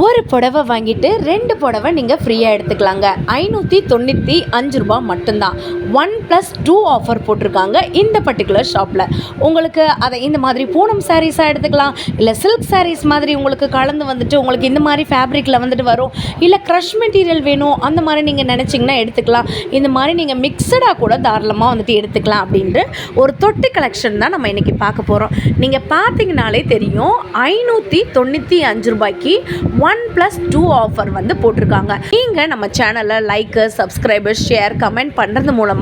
ஒரு புடவை வாங்கிட்டு 2 புடவை நீங்கள் ஃப்ரீயாக எடுத்துக்கலாங்க. 595 ரூபா மட்டும்தான். 1+2 ஆஃபர் போட்டிருக்காங்க இந்த பர்டிகுலர் ஷாப்பில். உங்களுக்கு அதை இந்த மாதிரி பூனம் சாரீஸாக எடுத்துக்கலாம், இல்லை சில்க் சாரீஸ் மாதிரி உங்களுக்கு கலந்து வந்துட்டு உங்களுக்கு இந்த மாதிரி ஃபேப்ரிக்கில் வந்துட்டு வரும், இல்லை க்ரஷ் மெட்டீரியல் வேணும் அந்த மாதிரி நீங்கள் நினச்சிங்கன்னா எடுத்துக்கலாம். இந்த மாதிரி நீங்கள் மிக்சடாக கூட தாராளமாக வந்துட்டு எடுத்துக்கலாம். அப்படின்ட்டு ஒரு தொட்டு கலெக்ஷன் தான் நம்ம இன்றைக்கி பார்க்க போகிறோம். நீங்கள் பார்த்தீங்கனாலே தெரியும், 595 ரூபாய்க்கு 1+2 ஆஃபர் வந்து போட்டிருக்காங்க. நீங்கள் நம்ம சேனலில் லைக்கு, சப்ஸ்கிரைபர், ஷேர், கமெண்ட் பண்ணுறது மூலமாக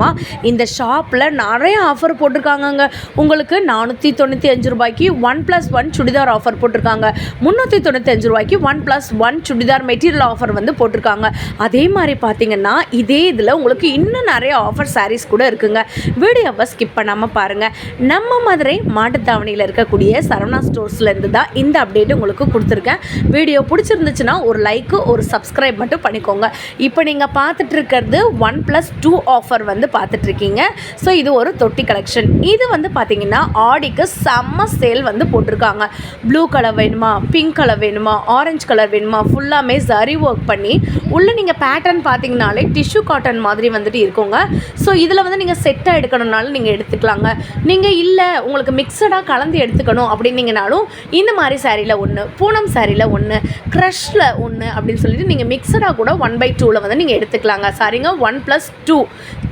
இந்த ஷாப்பில் நிறைய ஆஃபர் போட்டிருக்காங்கங்க. உங்களுக்கு 495 ரூபாய்க்கு 1+1 சுடிதார் ஆஃபர் போட்டிருக்காங்க. 395 ரூபாய்க்கு 1+1 சுடிதார் மெட்டீரியல் ஆஃபர் வந்து போட்டிருக்காங்க. அதே மாதிரி பார்த்தீங்கன்னா இதே இதில் உங்களுக்கு இன்னும் நிறைய ஆஃபர் சாரீஸ் கூட இருக்குங்க. வீடியோவை ஸ்கிப் பண்ணாமல் பாருங்கள். நம்ம மதுரை மாட்டுத்தாவணியில் இருக்கக்கூடிய சரவணா ஸ்டோர்ஸ்லேருந்து தான் இந்த அப்டேட் உங்களுக்கு கொடுத்துருக்கேன். வீடியோ பிடிச்சிருந்துச்சுன்னா ஒரு லைக்கு, ஒரு சப்ஸ்கிரைப் மட்டும் பண்ணிக்கோங்க. இப்போ நீங்கள் பார்த்துட்டு இருக்கிறது 1+2 ஆஃபர் வந்து பார்த்துட்ருக்கீங்க. ஸோ இது ஒரு தொட்டி கலெக்ஷன். இது வந்து பார்த்தீங்கன்னா ஆடிக்கு செம்ம சேல் வந்து போட்டிருக்காங்க. ப்ளூ கலர் வேணுமா, பிங்க் கலர் வேணுமா, ஆரஞ்சு கலர் வேணுமா, ஃபுல்லாமே சரி ஒர்க் பண்ணி உள்ளே நீங்கள் பேட்டர்ன் பார்த்தீங்கனாலே டிஷ்யூ காட்டன் மாதிரி வந்துட்டு இருக்குங்க. ஸோ இதில் வந்து நீங்கள் செட்டாக எடுக்கணுன்னாலும் நீங்கள் எடுத்துக்கலாங்க. நீங்கள் இல்லை உங்களுக்கு மிக்சடாக கலந்து எடுத்துக்கணும் அப்படின்னீங்கனாலும் இந்த மாதிரி சாரியில் ஒன்று, பூனம் சாரியில் ஒன்று, க்ரஷில் ஒன்று அப்படின்னு சொல்லிட்டு நீங்கள் மிக்சடாக கூட 1/2 வந்து நீங்கள் எடுத்துக்கலாங்க. சாரிங்க 1+2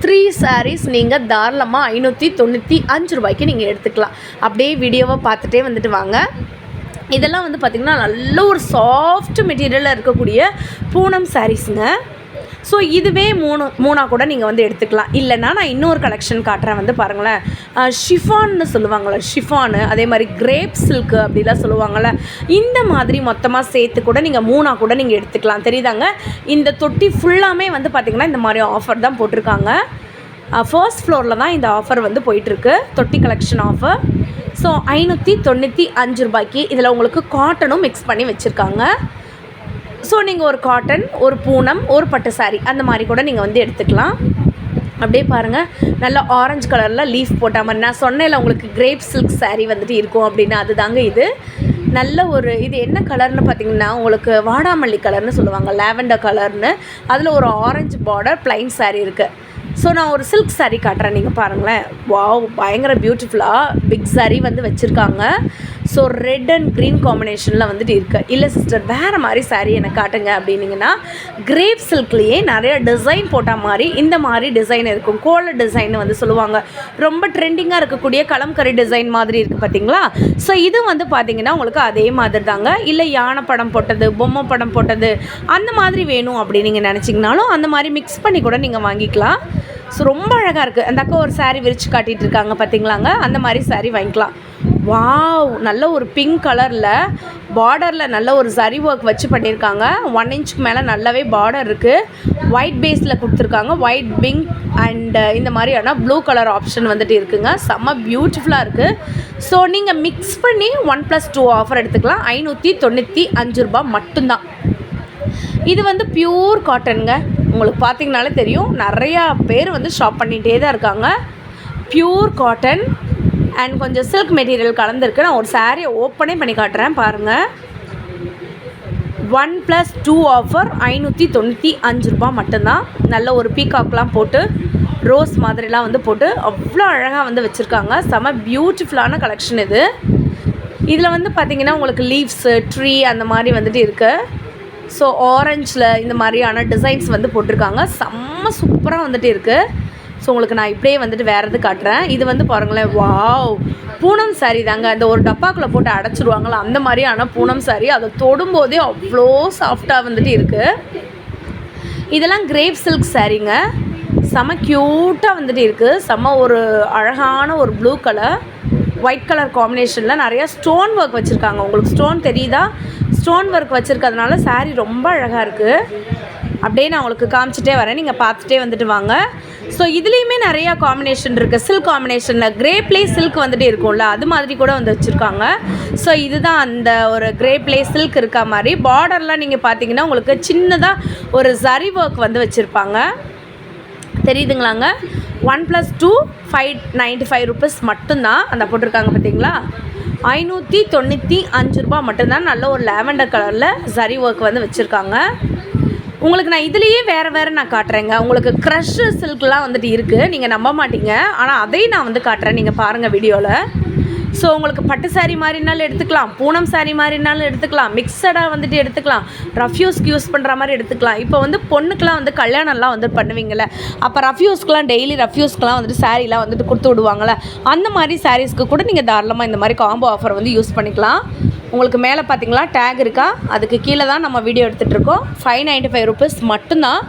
3 சாரீஸ் நீங்கள் தாராளமாக 595 ரூபாய்க்கு நீங்கள் எடுத்துக்கலாம். அப்படியே வீடியோவை பார்த்துட்டே வந்துட்டு வாங்க. இதெல்லாம் வந்து பார்த்திங்கன்னா நல்ல ஒரு சாஃப்ட் மெட்டீரியலில் இருக்கக்கூடிய பூனம் சாரீஸுங்க. ஸோ இதுவே மூணாக கூட நீங்கள் வந்து எடுத்துக்கலாம். இல்லைன்னா நான் இன்னொரு கலெக்ஷன் காட்டுறேன் வந்து பாருங்களேன். ஷிஃபான்னு சொல்லுவாங்கள்ல, ஷிஃபானு, அதே மாதிரி கிரேப் சில்க்கு அப்படிலாம் சொல்லுவாங்கள்ல, இந்த மாதிரி மொத்தமாக சேர்த்து கூட நீங்கள் மூணாக கூட நீங்கள் எடுத்துக்கலாம். தெரியுதாங்க, இந்த தொட்டி ஃபுல்லாமே வந்து பார்த்திங்கன்னா இந்த மாதிரி ஆஃபர் தான் போட்டிருக்காங்க. ஃபர்ஸ்ட் ஃப்ளோரில் தான் இந்த ஆஃபர் வந்து போயிட்டுருக்கு, தொட்டி கலெக்ஷன் ஆஃபர். ஸோ 595 ரூபாய்க்கு இதில் உங்களுக்கு காட்டனும் மிக்ஸ் பண்ணி வச்சுருக்காங்க. ஸோ நீங்கள் ஒரு காட்டன், ஒரு பூனம், ஒரு பட்டு சாரீ அந்த மாதிரி கூட நீங்கள் வந்து எடுத்துக்கலாம். அப்படியே பாருங்கள், நல்லா ஆரஞ்சு கலரில் லீஃப் போட்ட மாதிரி நான் சொன்னேன்ல உங்களுக்கு கிரேப் சில்க் சாரீ வந்துட்டு இருக்கும் அப்படின்னு, அதுதாங்க இது. நல்ல ஒரு இது என்ன கலர்னு பார்த்தீங்கன்னா உங்களுக்கு வாடாமல்லி கலர்னு சொல்லுவாங்க, லாவெண்டர் கலர்னு. அதில் ஒரு ஆரஞ்சு பார்டர் ப்ளைன் சாரீ இருக்குது. ஸோ நான் ஒரு சில்க் சாரீ காட்டுறேன், நீங்கள் பாருங்களேன். வாவ், பயங்கர பியூட்டிஃபுல்லாக பிக் சாரீ வந்து வச்சுருக்காங்க. ஸோ ரெட் அண்ட் க்ரீன் காம்பினேஷனில் வந்துட்டு இருக்குது. இல்லை சிஸ்டர் வேறு மாதிரி சாரீ எனக்கு காட்டுங்க அப்படின்னிங்கன்னா, கிரேப் சில்க்லேயே நிறைய டிசைன் போட்ட மாதிரி இந்த மாதிரி டிசைன் இருக்கும். கோல டிசைன் வந்து சொல்லுவாங்க, ரொம்ப ட்ரெண்டிங்காக இருக்கக்கூடிய கலம்கரி டிசைன் மாதிரி இருக்குது பார்த்தீங்களா. ஸோ இது வந்து பார்த்திங்கன்னா உங்களுக்கு அதே மாதிரி தாங்க. இல்லை யானை படம் போட்டது, பொம்மை படம் போட்டது அந்த மாதிரி வேணும் அப்படின்னு நீங்கள் நினச்சிங்கனாலும் அந்த மாதிரி மிக்ஸ் பண்ணி கூட நீங்கள் வாங்கிக்கலாம். ஸோ ரொம்ப அழகாக இருக்குது. அந்த அக்கா ஒரு சாரீ விரித்து காட்டிகிட்டு இருக்காங்க பார்த்தீங்களாங்க, அந்த மாதிரி சாரீ வாங்கிக்கலாம். வாவ், நல்ல ஒரு பிங்க் கலரில் பார்டரில் நல்ல ஒரு சரி ஒர்க் வச்சு பண்ணியிருக்காங்க. 1 இன்ச்சுக்கு மேலே நல்லாவே பார்டர் இருக்குது. ஒயிட் பேஸில் கொடுத்துருக்காங்க, ஒயிட் பிங்க் அண்டு இந்த மாதிரியான ப்ளூ கலர் ஆப்ஷன் வந்துட்டு இருக்குங்க. செம்ம பியூட்டிஃபுல்லாக இருக்குது. ஸோ நீங்கள் மிக்ஸ் பண்ணி 1+2 ஆஃபர் எடுத்துக்கலாம். 595 ரூபா மட்டும்தான். இது வந்து பியூர் காட்டனுங்க. உங்களுக்கு பார்த்தீங்கனாலே தெரியும், நிறையா பேர் வந்து ஷாப் பண்ணிகிட்டே தான் இருக்காங்க. பியூர் காட்டன் அண்ட் கொஞ்சம் சில்க் மெட்டீரியல் கலந்துருக்கு. நான் ஒரு சாரியை ஓப்பனே பண்ணி காட்டுறேன் பாருங்கள். 1+2 ஆஃபர் 595 ரூபா மட்டும்தான். நல்ல ஒரு பீகாக்லாம் போட்டு ரோஸ் மாதிரிலாம் வந்து போட்டு அவ்வளோ அழகாக வந்து வச்சுருக்காங்க. செம பியூட்டிஃபுல்லான கலெக்ஷன் இது. இதில் வந்து பார்த்திங்கன்னா உங்களுக்கு லீவ்ஸு, ட்ரீ அந்த மாதிரி வந்துட்டு இருக்குது. ஸோ ஆரஞ்சில் இந்த மாதிரியான டிசைன்ஸ் வந்து போட்டிருக்காங்க. செம்ம சூப்பராக வந்துட்டு இருக்குது. ஸோ உங்களுக்கு நான் இப்படியே வந்துட்டு வேறு எது காட்டுறேன். இது வந்து பாருங்களேன், வாவ், பூனம் சாரீ தாங்க. இந்த ஒரு டப்பாக்குள்ளே போட்டு அடைச்சிருவாங்களா அந்த மாதிரியான பூனம் சாரீ. அதை தொடும்போதே அவ்வளோ சாஃப்டாக வந்துட்டு இருக்குது. இதெல்லாம் கிரேப் சில்க் சாரீங்க. செம்ம க்யூட்டாக வந்துட்டு இருக்குது. செம்ம ஒரு அழகான ஒரு ப்ளூ கலர் ஒயிட் கலர் காம்பினேஷனில் நிறையா ஸ்டோன் ஒர்க் வச்சுருக்காங்க. உங்களுக்கு ஸ்டோன் தெரியுதா? ஸ்டோன் ஒர்க் வச்சுருக்கிறதுனால சாரீ ரொம்ப அழகாக இருக்குது. அப்படியே நான் உங்களுக்கு காமிச்சிட்டே வரேன், நீங்கள் பார்த்துட்டே வந்துட்டு வாங்க. ஸோ இதுலேயுமே நிறையா காம்பினேஷன் இருக்குது. சில்க் காம்பினேஷனில் கிரேப்லே சில்க் வந்துட்டு இருக்கும்ல, அது மாதிரி கூட வந்து வச்சுருக்காங்க. ஸோ இதுதான் அந்த ஒரு கிரேப்லே சில்க் இருக்க மாதிரி. பார்டர்லாம் நீங்கள் பார்த்தீங்கன்னா உங்களுக்கு சின்னதாக ஒரு சரி ஒர்க் வந்து வச்சுருப்பாங்க. தெரியுதுங்களாங்க. 1+2 595 ருபீஸ் மட்டும்தான் அந்த போட்டிருக்காங்க பார்த்தீங்களா. 595 ரூபா மட்டும்தான். நல்ல ஒரு லாவெண்டர் கலரில் சரி ஒர்க் வந்து வச்சுருக்காங்க. உங்களுக்கு நான் இதுலேயே வேறு நான் காட்டுறேங்க. உங்களுக்கு க்ரஷ் சில்க்லாம் வந்துட்டு இருக்குது, நீங்கள் நம்ப மாட்டீங்க. ஆனால் அதையும் நான் வந்து காட்டுறேன், நீங்கள் பாருங்கள் வீடியோவில். ஸோ உங்களுக்கு பட்டு சாரீ மாதிரினாலும் எடுத்துக்கலாம், பூனம் சாரீ மாதிரினாலும் எடுத்துக்கலாம், மிக்சடாக வந்துட்டு எடுத்துக்கலாம், ரஃப்யூஸ்க்கு யூஸ் பண்ணுற மாதிரி எடுத்துக்கலாம். இப்போ வந்து பொண்ணுக்கெலாம் வந்து கல்யாணம்லாம் வந்து பண்ணுவீங்கள்ல, அப்போ ரஃப்யூஸ்க்கெலாம் டெய்லி ரஃப்யூஸ்க்கெலாம் வந்துட்டு சாரீலாம் வந்துட்டு கொடுத்து விடுவாங்கள்ல, அந்த மாதிரி சாரீஸ்க்கு கூட நீங்கள் தாராளமாக இந்த மாதிரி காம்போ ஆஃபர் வந்து யூஸ் பண்ணிக்கலாம். உங்களுக்கு மேலே பார்த்தீங்களா டேக் இருக்கா, அதுக்கு கீழே தான் நம்ம வீடியோ எடுத்துகிட்ருக்கோம். 595 ருபீஸ் மட்டும்தான்.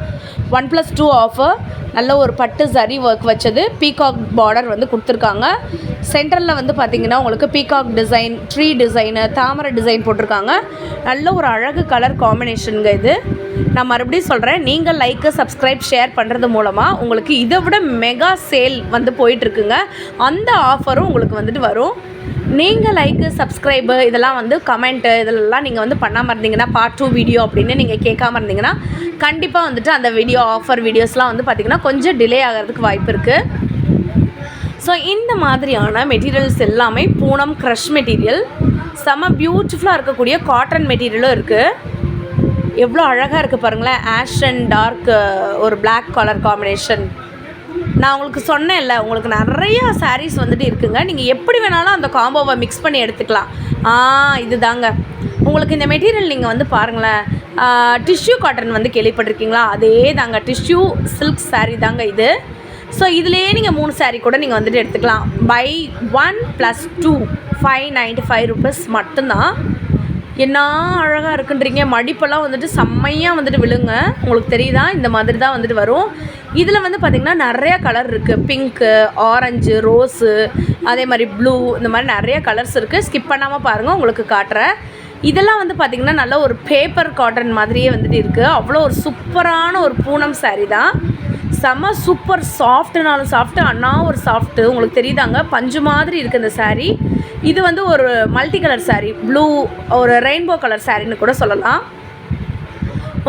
1+2 ஆஃபர். நல்ல ஒரு பட்டு சரி ஒர்க் வச்சது, பீகாக் பார்டர் வந்து கொடுத்துருக்காங்க. சென்டரில் வந்து பார்த்திங்கன்னா உங்களுக்கு பீகாக் டிசைன், ட்ரீ டிசைனு, தாமரை டிசைன் போட்டிருக்காங்க. நல்ல ஒரு அழகு கலர் காம்பினேஷனுங்க இது. நான் மறுபடியும் சொல்கிறேன், நீங்கள் லைக்கு சப்ஸ்கிரைப் ஷேர் பண்ணுறது மூலமாக உங்களுக்கு இதை விட மெகா சேல் வந்து போயிட்டுருக்குங்க. அந்த ஆஃபரும் உங்களுக்கு வந்துட்டு வரும். நீங்கள் லைக்கு சப்ஸ்கிரைபு இதெல்லாம் வந்து கமெண்ட்டு இதெல்லாம் நீங்கள் வந்து பண்ணாமல் இருந்தீங்கன்னா, பார்ட் 2 வீடியோ அப்படின்னு நீங்கள் கேட்காம இருந்தீங்கன்னா, கண்டிப்பாக வந்துட்டு அந்த வீடியோ ஆஃபர் வீடியோஸ்லாம் வந்து பார்த்திங்கன்னா கொஞ்சம் டிலே ஆகிறதுக்கு வாய்ப்பு இருக்குது. ஸோ இந்த மாதிரியான மெட்டீரியல்ஸ் எல்லாமே பூனம் க்ரஷ் மெட்டீரியல், செம்ம பியூட்டிஃபுல்லாக இருக்கக்கூடிய காட்டன் மெட்டீரியலும் இருக்குது. எவ்வளோ அழகாக இருக்குது பாருங்களேன். ஆஷ் அண்ட் டார்க் ஒரு பிளாக் கலர் காம்பினேஷன். நான் உங்களுக்கு சொன்னேன்ல, உங்களுக்கு நிறையா சாரீஸ் வந்துட்டு இருக்குங்க. நீங்கள் எப்படி வேணாலும் அந்த காம்போவை மிக்ஸ் பண்ணி எடுத்துக்கலாம். இது தாங்க உங்களுக்கு இந்த மெட்டீரியல். நீங்கள் வந்து பாருங்களேன், டிஷ்யூ காட்டன் வந்து கேள்விப்பட்டிருக்கீங்களா? அதே தாங்க, டிஷ்யூ சில்க் சாரீ தாங்க இது. ஸோ இதுலேயே நீங்கள் 3 சாரீ கூட நீங்கள் வந்துட்டு எடுத்துக்கலாம். பை 1+2 595 ருபீஸ் மட்டும்தான். என்ன அழகாக இருக்குன்றீங்க. மடிப்பெல்லாம் வந்துட்டு செம்மையாக வந்துட்டு விழுங்க. உங்களுக்கு தெரியுதா? இந்த மாதிரி தான் வந்துட்டு வரும். இதில் வந்து பார்த்திங்கன்னா நிறையா கலர் இருக்குது. பிங்க்கு, ஆரஞ்சு, ரோஸு, அதே மாதிரி ப்ளூ, இந்த மாதிரி நிறைய கலர்ஸ் இருக்குது. ஸ்கிப் பண்ணாமல் பாருங்கள், உங்களுக்கு காட்டுறேன். இதெல்லாம் வந்து பார்த்திங்கன்னா நல்ல ஒரு பேப்பர் காட்டன் மாதிரியே வந்துட்டு இருக்குது. அவ்வளோ ஒரு சூப்பரான ஒரு பூனம் சாரீ தான். செம்ம சூப்பர் சாஃப்ட்டுனாலும் சாஃப்ட்டு, அண்ணா ஒரு சாஃப்ட்டு. உங்களுக்கு தெரியுதாங்க, பஞ்சு மாதிரி இருக்குது இந்த சாரீ. இது வந்து ஒரு மல்டி கலர் சாரீ, ப்ளூ ஒரு ரெயின்போ கலர் சாரின்னு கூட சொல்லலாம்.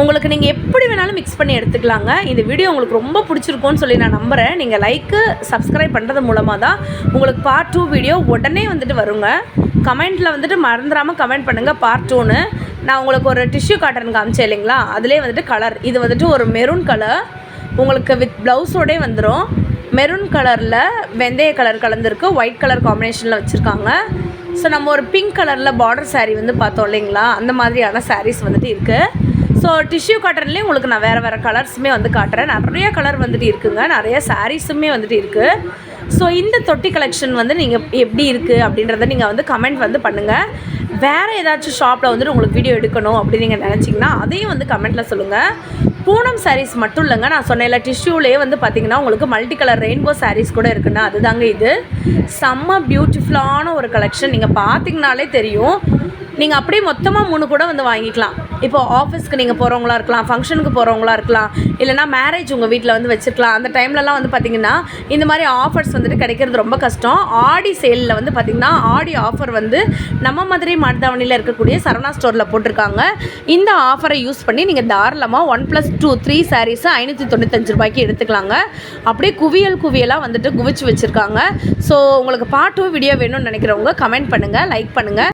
உங்களுக்கு நீங்கள் எப்படி வேணாலும் மிக்ஸ் பண்ணி எடுத்துக்கலாங்க. இந்த வீடியோ உங்களுக்கு ரொம்ப பிடிச்சிருக்கும்னு சொல்லி நான் நம்புகிறேன். நீங்கள் லைக்கு சப்ஸ்கிரைப் பண்ணுறது மூலமாக தான் உங்களுக்கு பார்ட் 2 வீடியோ உடனே வந்துட்டு வருங்க. கமெண்ட்டில் வந்துட்டு மறந்துடாமல் கமெண்ட் பண்ணுங்கள் பார்ட் 2ன்னு. நான் உங்களுக்கு ஒரு டிஷ்யூ காட்டன் காமிச்சேன் இல்லைங்களா, அதிலே வந்துட்டு கலர், இது வந்துட்டு ஒரு மெரூன் கலர், உங்களுக்கு வித் ப்ளவுஸோடே வந்துடும். மெரூன் கலரில் வெந்தய கலர் கலந்துருக்கு, ஒயிட் கலர் காம்பினேஷனில் வச்சுருக்காங்க. ஸோ நம்ம ஒரு பிங்க் கலரில் பார்டர் சாரீ வந்து பார்த்தோம் இல்லைங்களா, அந்த மாதிரியான சாரீஸ் வந்துட்டு இருக்குது. ஸோ டிஷ்யூ காட்டன்லேயும் உங்களுக்கு நான் வேறு கலர்ஸுமே வந்து காட்டுறேன். நிறைய கலர் வந்துட்டு இருக்குங்க, நிறைய சாரீஸுமே வந்துட்டு இருக்குது. ஸோ இந்த தொட்டி கலெக்ஷன் வந்து நீங்கள் எப்படி இருக்குது அப்படின்றத நீங்கள் வந்து கமெண்ட் வந்து பண்ணுங்கள். வேறு ஏதாச்சும் ஷாப்பில் வந்துட்டு உங்களுக்கு வீடியோ எடுக்கணும் அப்படின்னு நீங்கள் நினச்சிங்கன்னா அதையும் வந்து கமெண்ட்டில் சொல்லுங்கள். பூனம் சாரீஸ் மட்டும் இல்லைங்க, நான் சொன்னேன்ல டிஷ்யூலேயே வந்து பார்த்திங்கன்னா உங்களுக்கு மல்டி கலர் ரெயின்போ சாரீஸ் கூட இருக்குன்னா அதுதாங்க இது. செம்ம பியூட்டிஃபுல்லான ஒரு கலெக்ஷன். நீங்கள் பார்த்திங்கனாலே தெரியும். நீங்கள் அப்படியே மொத்தமாக 3 கூட வந்து வாங்கிக்கலாம். இப்போ ஆஃபீஸ்க்கு நீங்கள் போகிறவங்களா இருக்கலாம், ஃபங்க்ஷனுக்கு போகிறவங்களா இருக்கலாம், இல்லைனா மேரேஜ் உங்கள் வீட்டில் வந்து வச்சுருக்கலாம். அந்த டைம்லலாம் வந்து பார்த்திங்கன்னா இந்த மாதிரி ஆஃபர்ஸ் வந்துட்டு கிடைக்கிறது ரொம்ப கஷ்டம். ஆடி சேலில் வந்து பார்த்திங்கன்னா ஆடி ஆஃபர் வந்து நம்ம மதுரை மாட்டுத்தாவணியில் இருக்கக்கூடிய சரவணா ஸ்டோரில் போட்டிருக்காங்க. இந்த ஆஃபரை யூஸ் பண்ணி நீங்கள் தாராளமாக 1+2 3 சாரீஸை 595 ரூபாய்க்கு எடுத்துக்கலாங்க. அப்படியே குவியலாக வந்துட்டு குவிச்சு வச்சுருக்காங்க. ஸோ உங்களுக்கு பார்ட் 2 வீடியோ வேணும்னு நினைக்கிறவங்க கமெண்ட் பண்ணுங்கள், லைக் பண்ணுங்கள்.